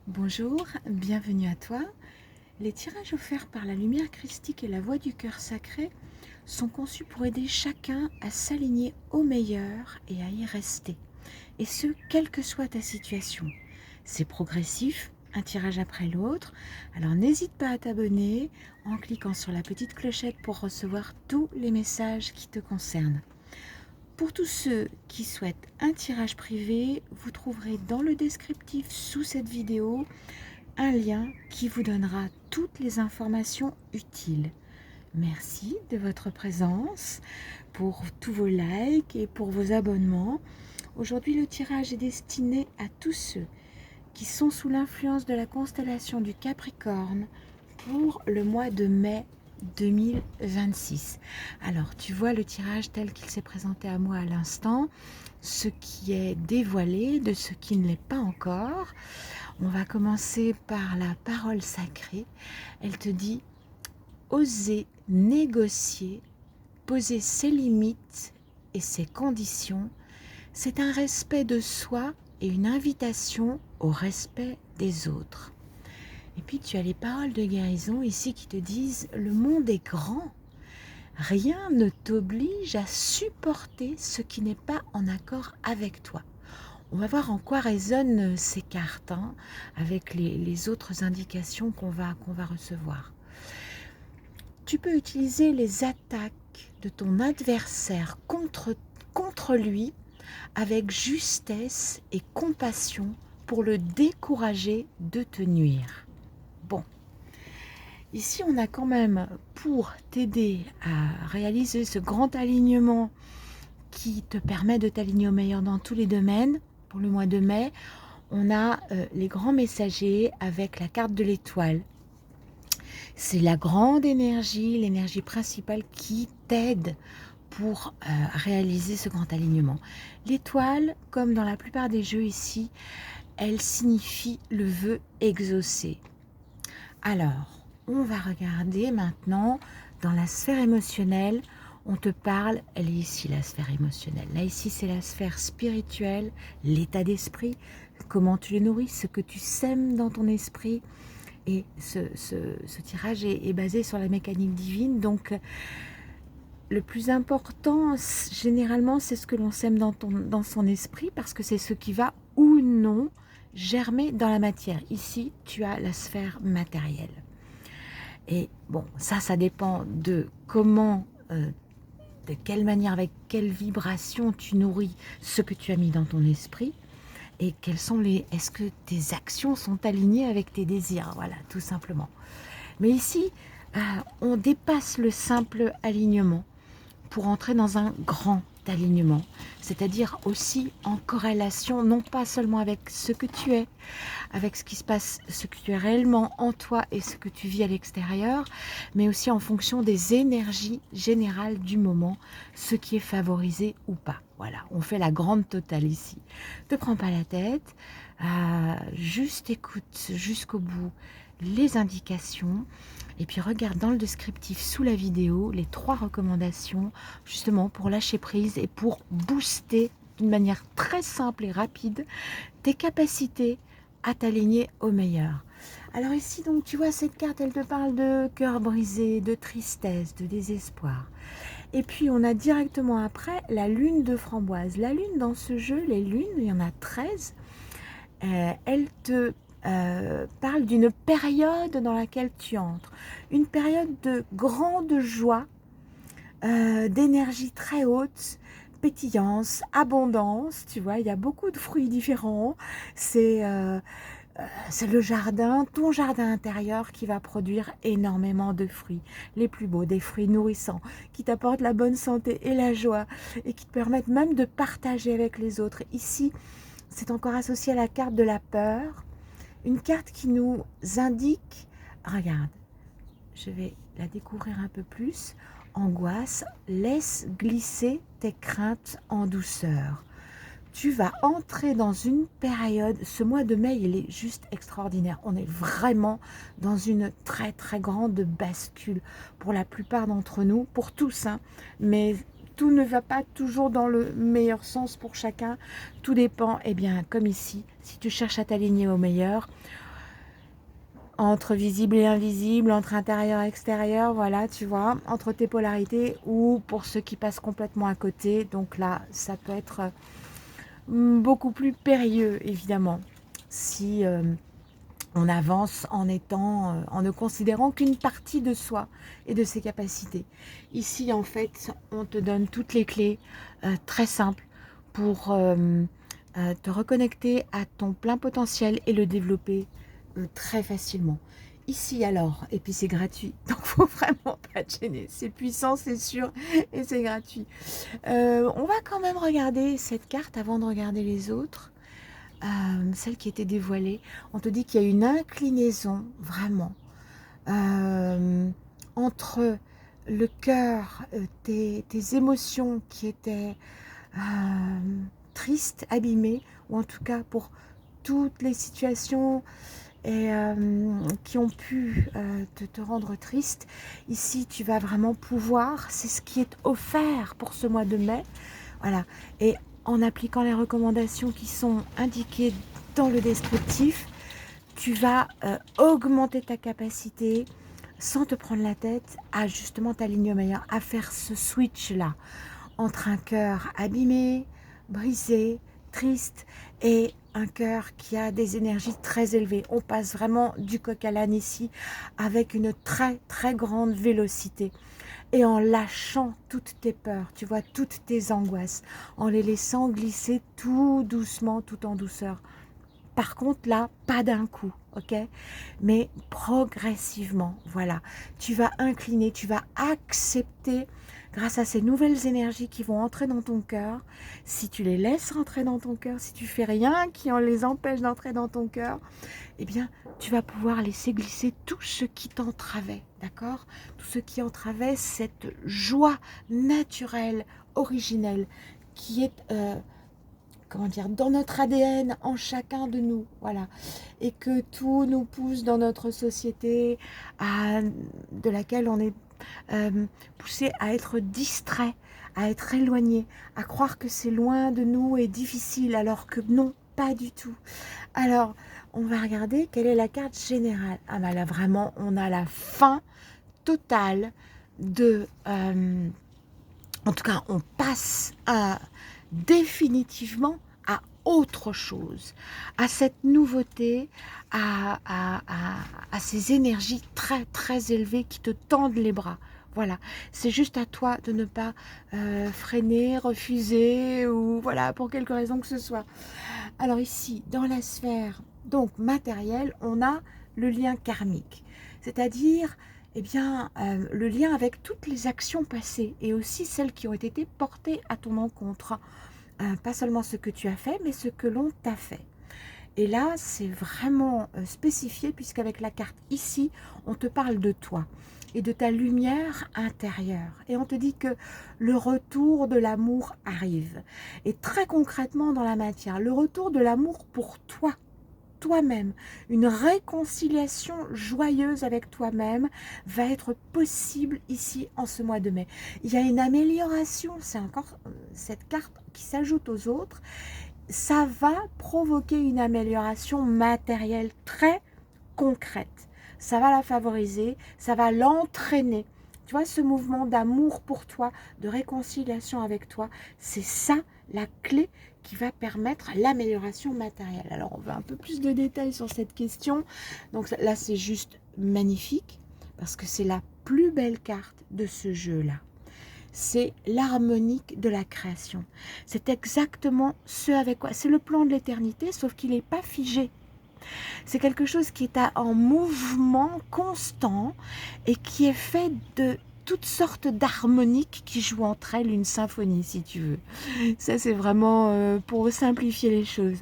Bonjour, bienvenue à toi. Les tirages offerts par la lumière christique et la voix du cœur sacré sont conçus pour aider chacun à s'aligner au meilleur et à y rester. Et ce, quelle que soit ta situation. C'est progressif, un tirage après l'autre. Alors n'hésite pas à t'abonner en cliquant sur la petite clochette pour recevoir tous les messages qui te concernent. Pour tous ceux qui souhaitent un tirage privé, vous trouverez dans le descriptif sous cette vidéo un lien qui vous donnera toutes les informations utiles. Merci de votre présence, pour tous vos likes et pour vos abonnements. Aujourd'hui, le tirage est destiné à tous ceux qui sont sous l'influence de la constellation du Capricorne pour le mois de mai 2026. Alors, tu vois le tirage tel qu'il s'est présenté à moi à l'instant, ce qui est dévoilé de ce qui ne l'est pas encore. On va commencer par la parole sacrée. Elle te dit « Oser négocier, poser ses limites et ses conditions, c'est un respect de soi et une invitation au respect des autres. » Et puis tu as les paroles de guérison ici qui te disent « Le monde est grand. Rien ne t'oblige à supporter ce qui n'est pas en accord avec toi. » On va voir en quoi résonnent ces cartes avec les autres indications qu'on va recevoir. Tu peux utiliser les attaques de ton adversaire contre lui avec justesse et compassion pour le décourager de te nuire. Bon, ici on a quand même, pour t'aider à réaliser ce grand alignement qui te permet de t'aligner au meilleur dans tous les domaines, pour le mois de mai, on a les grands messagers avec la carte de l'étoile. C'est la grande énergie, l'énergie principale qui t'aide pour réaliser ce grand alignement. L'étoile, comme dans la plupart des jeux ici, elle signifie le vœu exaucé. Alors, on va regarder maintenant dans la sphère émotionnelle. On te parle, elle est ici la sphère émotionnelle. Là ici c'est la sphère spirituelle, l'état d'esprit, comment tu les nourris, ce que tu sèmes dans ton esprit. Et ce tirage est basé sur la mécanique divine. Donc le plus important généralement c'est ce que l'on sème dans son esprit, parce que c'est ce qui va ou non germer dans la matière. Ici tu as la sphère matérielle. Et bon, ça dépend de comment, de quelle manière, avec quelle vibration tu nourris ce que tu as mis dans ton esprit, et quels sont est-ce que tes actions sont alignées avec tes désirs, voilà, tout simplement. Mais ici, on dépasse le simple alignement pour entrer dans un grand alignement, c'est-à-dire aussi en corrélation, non pas seulement avec ce que tu es, avec ce qui se passe, ce que tu es réellement en toi et ce que tu vis à l'extérieur, mais aussi en fonction des énergies générales du moment, ce qui est favorisé ou pas. Voilà, on fait la grande totale ici. Ne te prends pas la tête, juste écoute jusqu'au bout les indications, et puis regarde dans le descriptif sous la vidéo les 3 recommandations justement pour lâcher prise et pour booster d'une manière très simple et rapide tes capacités à t'aligner au meilleur. Alors ici, donc tu vois cette carte, elle te parle de cœur brisé, de tristesse, de désespoir. Et puis on a directement après la lune de framboise. La lune dans ce jeu, les lunes, il y en a 13, elle te parle d'une période dans laquelle tu entres. Une période de grande joie, d'énergie très haute, pétillance, abondance, tu vois, il y a beaucoup de fruits différents. C'est le jardin, ton jardin intérieur qui va produire énormément de fruits, les plus beaux, des fruits nourrissants, qui t'apportent la bonne santé et la joie, et qui te permettent même de partager avec les autres. Ici, c'est encore associé à la carte de la peur, une carte qui nous indique, regarde, je vais la découvrir un peu plus, angoisse, laisse glisser tes craintes en douceur. Tu vas entrer dans une période, ce mois de mai, il est juste extraordinaire. On est vraiment dans une très très grande bascule pour la plupart d'entre nous, pour tous, mais tout ne va pas toujours dans le meilleur sens pour chacun. Tout dépend, eh bien, comme ici, si tu cherches à t'aligner au meilleur, entre visible et invisible, entre intérieur et extérieur, voilà, tu vois, entre tes polarités, ou pour ceux qui passent complètement à côté. Donc là, ça peut être beaucoup plus périlleux, évidemment, si on avance en étant, en ne considérant qu'une partie de soi et de ses capacités. Ici, en fait, on te donne toutes les clés très simples pour te reconnecter à ton plein potentiel et le développer très facilement. Ici alors, et puis c'est gratuit, donc faut vraiment pas te gêner, c'est puissant, c'est sûr, et c'est gratuit. On va quand même regarder cette carte avant de regarder les autres, celle qui était dévoilée. On te dit qu'il y a une inclinaison, vraiment, entre le cœur, tes émotions qui étaient tristes, abîmées, ou en tout cas pour toutes les situations et qui ont pu te rendre triste. Ici, tu vas vraiment pouvoir, c'est ce qui est offert pour ce mois de mai, voilà, et en appliquant les recommandations qui sont indiquées dans le descriptif, tu vas augmenter ta capacité sans te prendre la tête à justement t'aligner au meilleur, à faire ce switch-là entre un cœur abîmé, brisé, triste et un cœur qui a des énergies très élevées. On passe vraiment du coq à l'âne ici avec une très très grande vélocité et en lâchant toutes tes peurs, tu vois, toutes tes angoisses, en les laissant glisser tout doucement, tout en douceur. Par contre, là, pas d'un coup, ok? Mais progressivement, voilà. Tu vas incliner, tu vas accepter, grâce à ces nouvelles énergies qui vont entrer dans ton cœur, si tu les laisses rentrer dans ton cœur, si tu fais rien qui en les empêche d'entrer dans ton cœur, eh bien, tu vas pouvoir laisser glisser tout ce qui t'entravait, d'accord? Tout ce qui entravait cette joie naturelle, originelle, qui est... comment dire, dans notre ADN, en chacun de nous, voilà, et que tout nous pousse dans notre société, de laquelle on est poussé à être distrait, à être éloigné, à croire que c'est loin de nous et difficile, alors que non, pas du tout. Alors, on va regarder quelle est la carte générale. Ah ben là, vraiment, on a la fin totale de... en tout cas, on passe définitivement à autre chose, à cette nouveauté, à ces énergies très très élevées qui te tendent les bras. Voilà, c'est juste à toi de ne pas freiner, refuser ou voilà, pour quelque raison que ce soit. Alors ici, dans la sphère donc matérielle, on a le lien karmique, c'est-à-dire eh bien, le lien avec toutes les actions passées et aussi celles qui ont été portées à ton encontre. Pas seulement ce que tu as fait, mais ce que l'on t'a fait. Et là, c'est vraiment spécifié puisqu'avec la carte ici, on te parle de toi et de ta lumière intérieure. Et on te dit que le retour de l'amour arrive. Et très concrètement dans la matière, le retour de l'amour pour toi, toi-même, une réconciliation joyeuse avec toi-même va être possible ici en ce mois de mai. Il y a une amélioration, c'est encore cette carte qui s'ajoute aux autres, ça va provoquer une amélioration matérielle très concrète. Ça va la favoriser, ça va l'entraîner. Tu vois, ce mouvement d'amour pour toi, de réconciliation avec toi, c'est ça la clé qui va permettre l'amélioration matérielle. Alors, on veut un peu plus de détails sur cette question. Donc là, c'est juste magnifique parce que c'est la plus belle carte de ce jeu-là. C'est l'harmonique de la création. C'est exactement ce avec quoi... C'est le plan de l'éternité, sauf qu'il n'est pas figé. C'est quelque chose qui est en mouvement constant et qui est fait de toutes sortes d'harmoniques qui jouent entre elles une symphonie, si tu veux. Ça, c'est vraiment pour simplifier les choses.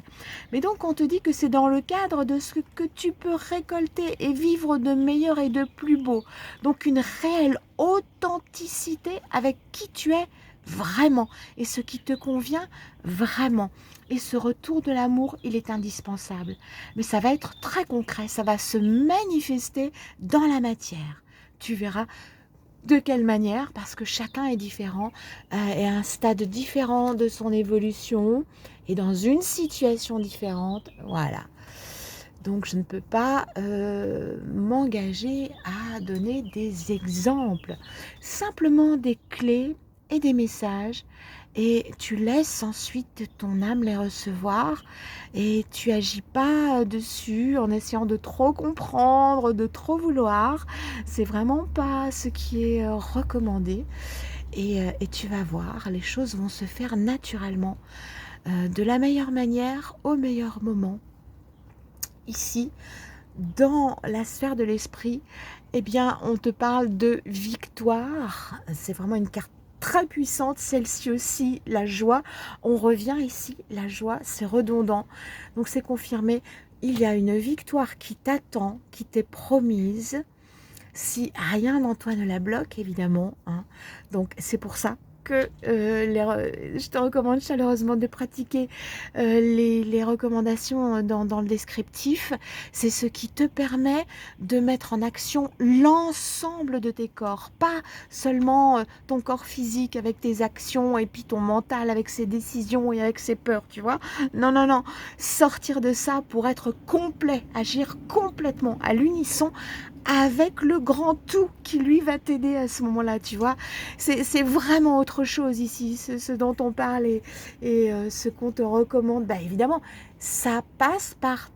Mais donc, on te dit que c'est dans le cadre de ce que tu peux récolter et vivre de meilleur et de plus beau. Donc, une réelle authenticité avec qui tu es vraiment et ce qui te convient vraiment. Et ce retour de l'amour, il est indispensable. Mais ça va être très concret, ça va se manifester dans la matière. Tu verras de quelle manière, parce que chacun est différent, et à un stade différent de son évolution, et dans une situation différente, voilà. Donc je ne peux pas m'engager à donner des exemples, simplement des clés et des messages, et tu laisses ensuite ton âme les recevoir et tu agis pas dessus en essayant de trop comprendre, de trop vouloir. C'est vraiment pas ce qui est recommandé, et tu vas voir, les choses vont se faire naturellement, de la meilleure manière, au meilleur moment. Ici, dans la sphère de l'esprit, eh bien, on te parle de victoire. C'est vraiment une carte très puissante, celle-ci aussi, la joie. On revient ici, la joie, c'est redondant. Donc c'est confirmé, il y a une victoire qui t'attend, qui t'est promise, si rien en toi ne la bloque, évidemment, hein. Donc c'est pour ça que je te recommande chaleureusement de pratiquer les recommandations dans le descriptif. C'est ce qui te permet de mettre en action l'ensemble de tes corps, pas seulement ton corps physique avec tes actions et puis ton mental avec ses décisions et avec ses peurs, tu vois. Non, non, non. Sortir de ça pour être complet, agir complètement à l'unisson avec le grand tout qui lui va t'aider à ce moment-là, tu vois. C'est vraiment autre chose ici, ce dont on parle, et ce qu'on te recommande. Bah évidemment, ça passe par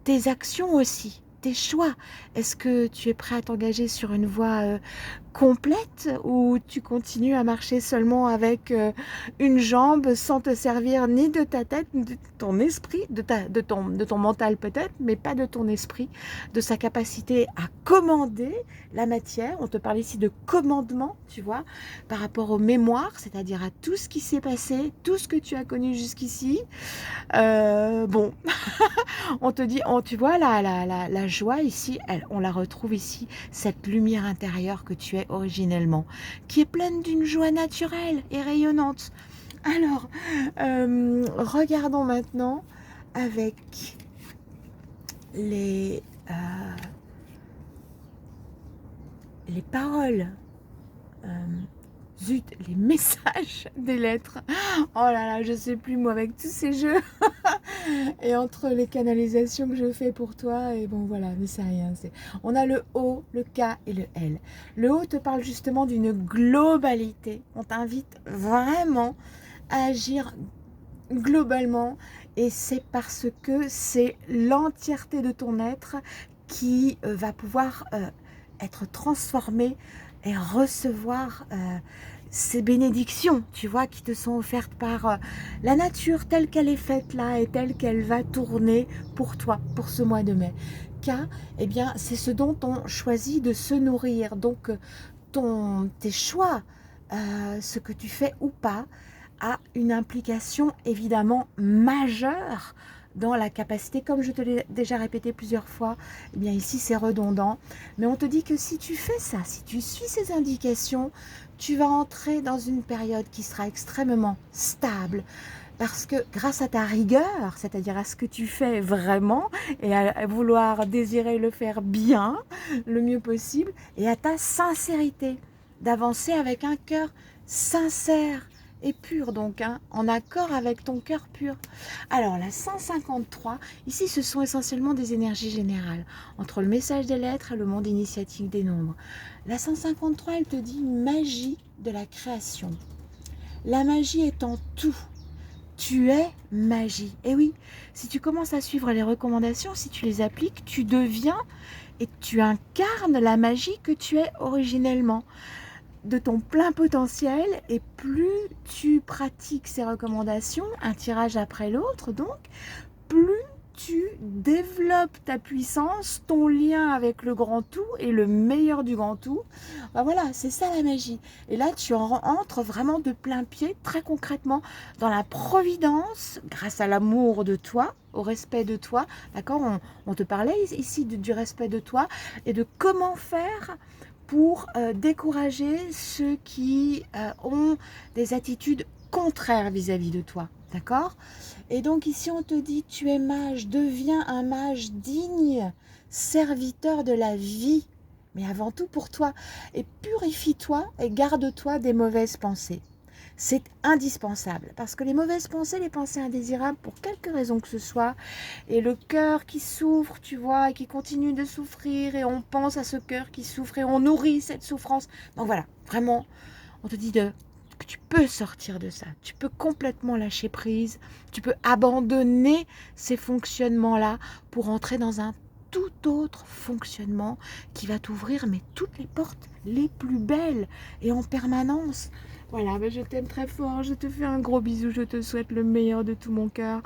tes actions aussi, tes choix. Est-ce que tu es prêt à t'engager sur une voie complète, ou tu continues à marcher seulement avec une jambe sans te servir ni de ta tête, ni de ton esprit, de ton mental peut-être, mais pas de ton esprit, de sa capacité à commander la matière. On te parle ici de commandement, tu vois, par rapport aux mémoires, c'est-à-dire à tout ce qui s'est passé, tout ce que tu as connu jusqu'ici. Bon, on te dit, tu vois, la joie ici, on la retrouve ici, cette lumière intérieure que tu es originellement, qui est pleine d'une joie naturelle et rayonnante. Alors, regardons maintenant avec les, les paroles, les messages des lettres. Oh là là, je sais plus moi avec tous ces jeux. Et entre les canalisations que je fais pour toi, et bon voilà, mais c'est rien. On a le O, le K et le L. Le O te parle justement d'une globalité. On t'invite vraiment à agir globalement, et c'est parce que c'est l'entièreté de ton être qui va pouvoir être transformée et recevoir ces bénédictions, tu vois, qui te sont offertes par la nature telle qu'elle est faite là et telle qu'elle va tourner pour toi, pour ce mois de mai. Car, eh bien, c'est ce dont on choisit de se nourrir. Donc, tes choix, ce que tu fais ou pas, a une implication évidemment majeure dans la capacité, comme je te l'ai déjà répété plusieurs fois. Eh bien ici c'est redondant, mais on te dit que si tu fais ça, si tu suis ces indications, tu vas entrer dans une période qui sera extrêmement stable, parce que grâce à ta rigueur, c'est-à-dire à ce que tu fais vraiment, et à vouloir désirer le faire bien, le mieux possible, et à ta sincérité, d'avancer avec un cœur sincère et pur, donc hein, en accord avec ton cœur pur. Alors la 153, ici ce sont essentiellement des énergies générales, entre le message des lettres et le monde initiatique des nombres. La 153, elle te dit magie de la création. La magie est en tout. Tu es magie. Et oui, si tu commences à suivre les recommandations, si tu les appliques, tu deviens et tu incarnes la magie que tu es originellement, de ton plein potentiel. Et plus tu pratiques ces recommandations, un tirage après l'autre, donc, plus tu développes ta puissance, ton lien avec le grand tout et le meilleur du grand tout. Ben voilà, c'est ça la magie. Et là, tu entres vraiment de plein pied, très concrètement, dans la providence, grâce à l'amour de toi, au respect de toi. D'accord, on te parlait ici du respect de toi et de comment faire pour décourager ceux qui ont des attitudes contraires vis-à-vis de toi. D'accord? Et donc ici on te dit, tu es mage, deviens un mage digne, serviteur de la vie, mais avant tout pour toi. Et purifie-toi et garde-toi des mauvaises pensées. C'est indispensable parce que les mauvaises pensées, les pensées indésirables, pour quelque raison que ce soit, et le cœur qui souffre, tu vois, et qui continue de souffrir, et on pense à ce cœur qui souffre et on nourrit cette souffrance. Donc voilà, vraiment, on te dit que tu peux sortir de ça, tu peux complètement lâcher prise, tu peux abandonner ces fonctionnements-là pour entrer dans un tout autre fonctionnement qui va t'ouvrir mais toutes les portes les plus belles et en permanence. Voilà, ben je t'aime très fort, je te fais un gros bisou, je te souhaite le meilleur de tout mon cœur.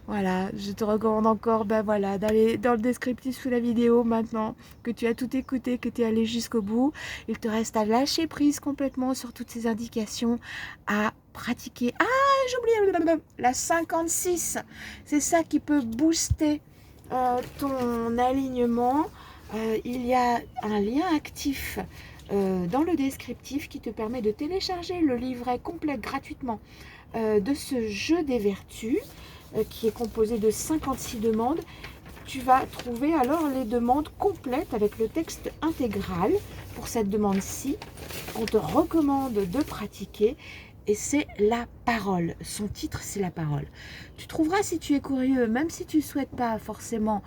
Voilà, je te recommande encore voilà, d'aller dans le descriptif sous la vidéo maintenant que tu as tout écouté, que tu es allé jusqu'au bout. Il te reste à lâcher prise complètement sur toutes ces indications, à pratiquer. Ah, j'ai oublié la 56. C'est ça qui peut booster ton alignement. Il y a un lien actif dans le descriptif qui te permet de télécharger le livret complet gratuitement de ce jeu des vertus qui est composé de 56 demandes. Tu vas trouver alors les demandes complètes avec le texte intégral pour cette demande-ci qu'on te recommande de pratiquer. Et c'est la parole. Son titre, c'est la parole. Tu trouveras, si tu es curieux, même si tu ne souhaites pas forcément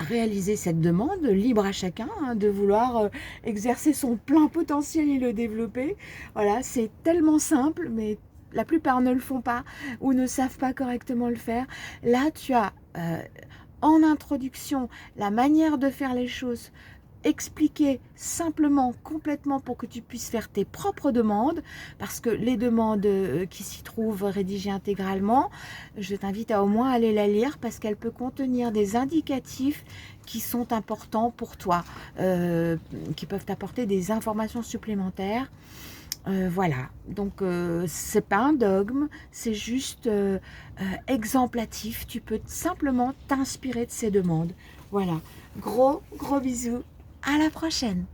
réaliser cette demande, libre à chacun de vouloir exercer son plein potentiel et le développer. Voilà, c'est tellement simple, mais la plupart ne le font pas ou ne savent pas correctement le faire. Là, tu as en introduction la manière de faire les choses expliquer simplement, complètement pour que tu puisses faire tes propres demandes, parce que les demandes qui s'y trouvent rédigées intégralement, je t'invite à au moins aller la lire parce qu'elle peut contenir des indicatifs qui sont importants pour toi, qui peuvent t'apporter des informations supplémentaires. Voilà, donc c'est pas un dogme, c'est juste exemplatif. Tu peux simplement t'inspirer de ces demandes. Voilà, gros bisous, à la prochaine.